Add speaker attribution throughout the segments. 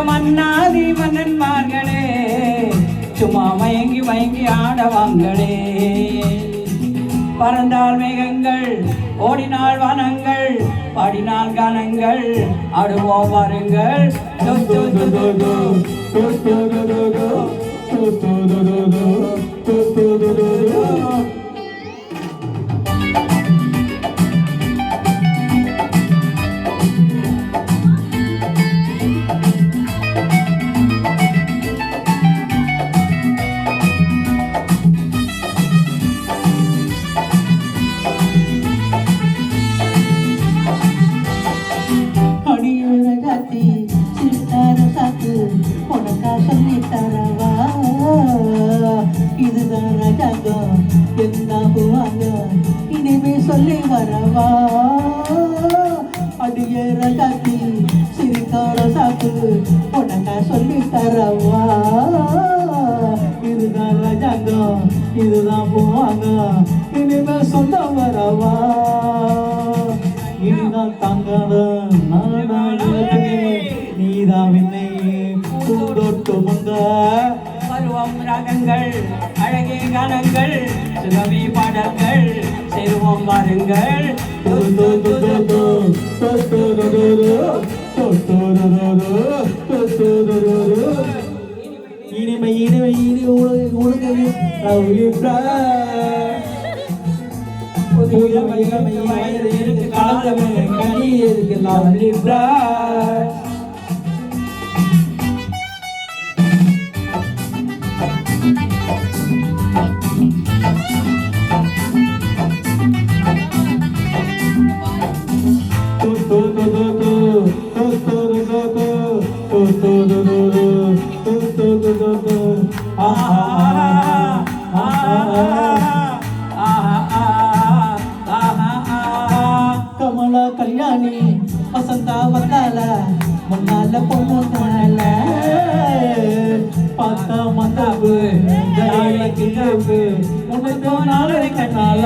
Speaker 1: மன்னாதி மன்னன்மார்களே சும்மா மயங்கி மயங்கி ஆடவாங்களே. பறந்தால் மேகங்கள் ஓடினால் வனங்கள் பாடினால் கனங்கள் ஆடுவோம் வாருங்கள்.
Speaker 2: உனக்கா சொல்லி தரவா இதுதான் ரஜாங்கம் என்னாகுவாங்க இனிமே சொல்லி வரவா. அடிய ரஜாத்தி சிரிக்கார சாக்கு உனக்கா சொல்லி தரவா இதுதான் ரஜாங்கம் இதுதான் போவாங்க இனிமே சொல்ல வரவா. இதுதான் தங்கான நீதான் விண்ணை பூந்தோட்டமுங்க
Speaker 1: பருவம் ராகங்கள் அழகே கானங்கள் சுகமே பாடல்கள் சேருவோம் வாருங்கள்.
Speaker 2: இனிமை இனிமை இனி உனக்கு கமலா கல்யாணி வசந்தா வந்தால முன்னால பொண்ணு பார்த்தா மந்தாவு கிழவு உனக்கு நாளை கண்ணால.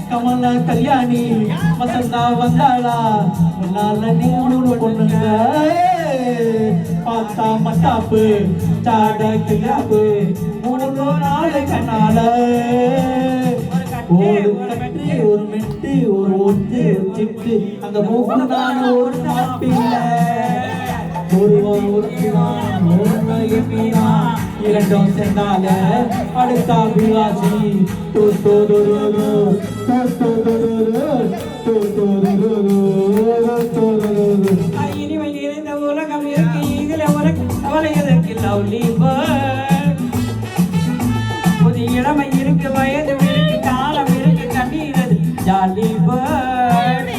Speaker 2: கமலா கல்யாணி வசந்தா வந்தாளா முன்னால நீ பொண்ணுங்க பார்த்தா மத்தாப்பு சாட கிழவு உனக்கு நாளை கண்ணால. ஒரு கட்டு ஒரு மெட்டு ஒரு ஒட்டு சிட்டு அந்த மூக்கு தான் ஒரு மாப்பிள்ள ஒருவன் இரண்டும் சேர்ந்தால அடுத்தா விவாசி.
Speaker 1: இனிமை நிறைந்த உலகம் இருக்கு இதுல உனக்கு கவலை எதற்கு லவ்லி பேர்ட். புதிய இளமை இருக்கு வயது இருக்கு காலம் இருக்கு கண்ணீர் ஜாலி பேர்ட்.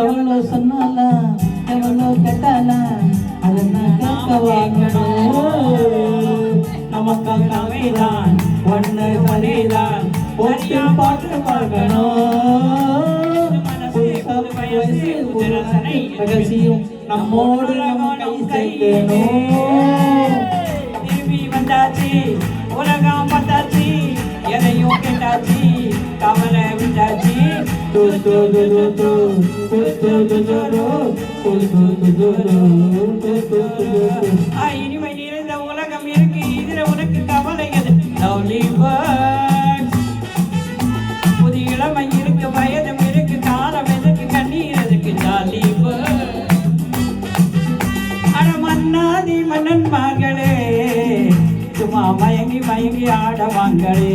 Speaker 2: எவ்வளோ சொன்னால எவ்வளோ கேட்டால அதெல்லாம் கேட்கவாங்கணும்.
Speaker 1: நமக்காகவேதான் ஒன்று சரிதான்
Speaker 2: போட்டு பாட்டு பார்க்கணும். ரகசியம் நம்மோடு நம்ம கை சேர்க்கணும்.
Speaker 1: திரும்பி வந்தாச்சு உலகம் பார்த்தாச்சு எதையும் கேட்டாச்சு கவலை விட்டாச்சு. இனிமை நிறைந்த உலகம் இருக்கு இதுல உனக்கு கவலை எது லவ்லி பேர்ட். புதிய இளமை இருக்கு வயதும் இருக்கு காலம் எதுக்கு கண்ணீர் எதுக்கு ஜாலி பேர்ட். அட மன்னாதி மன்னன்மார்களே சும்மா மயங்கி மயங்கி ஆடவாங்களே.